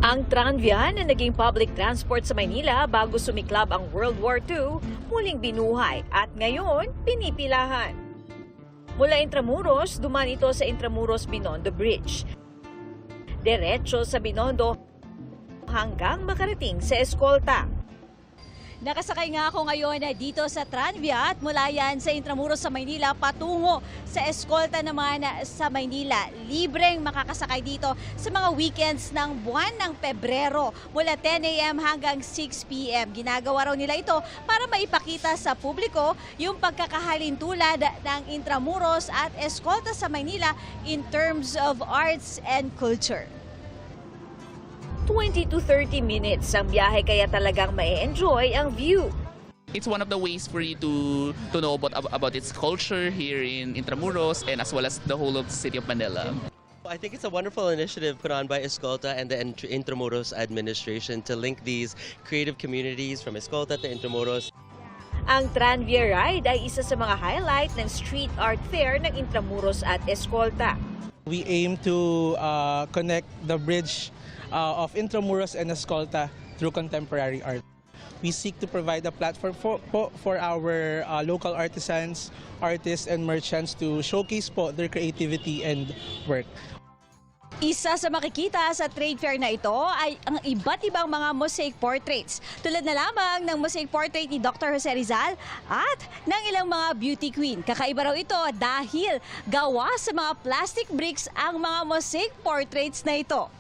Ang Tranvia na naging public transport sa Maynila bago sumiklab ang World War II, muling binuhay at ngayon pinipilahan. Mula Intramuros, duman ito sa Intramuros-Binondo Bridge. Diretso sa Binondo hanggang makarating sa Escolta. Nakasakay nga ako ngayon dito sa Tranvia at mula yan sa Intramuros sa Maynila patungo sa Escolta naman sa Maynila. Libreng makakasakay dito sa mga weekends ng buwan ng Pebrero mula 10 a.m. hanggang 6 p.m. Ginagawa raw nila ito para maipakita sa publiko yung pagkakahalintulad ng Intramuros at Escolta sa Maynila in terms of arts and culture. 20 to 30 minutes ang biyahe kaya talagang ma-enjoy ang view. It's one of the ways for you to know about its culture here in Intramuros and as well as the whole of the city of Manila. I think it's a wonderful initiative put on by Escolta and the Intramuros administration to link these creative communities from Escolta to Intramuros. Ang Tranvia Ride ay isa sa mga highlight ng street art fair ng Intramuros at Escolta. We aim to connect the bridge of Intramuros and Escolta through contemporary art. We seek to provide a platform for our local artisans, artists, and merchants to showcase po their creativity and work. Isa sa makikita sa trade fair na ito ay ang iba't ibang mga mosaic portraits. Tulad na lamang ng mosaic portrait ni Dr. Jose Rizal at ng ilang mga beauty queen. Kakaiba raw ito dahil gawa sa mga plastic bricks ang mga mosaic portraits na ito.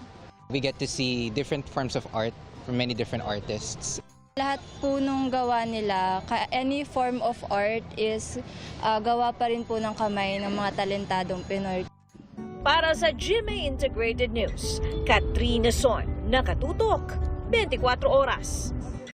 We get to see different forms of art from many different artists. Lahat po nung gawa nila, any form of art is gawa pa rin po ng kamay ng mga talentadong Pinoy. Para sa GMA Integrated News, Katrina Son, nakatutok, 24 oras.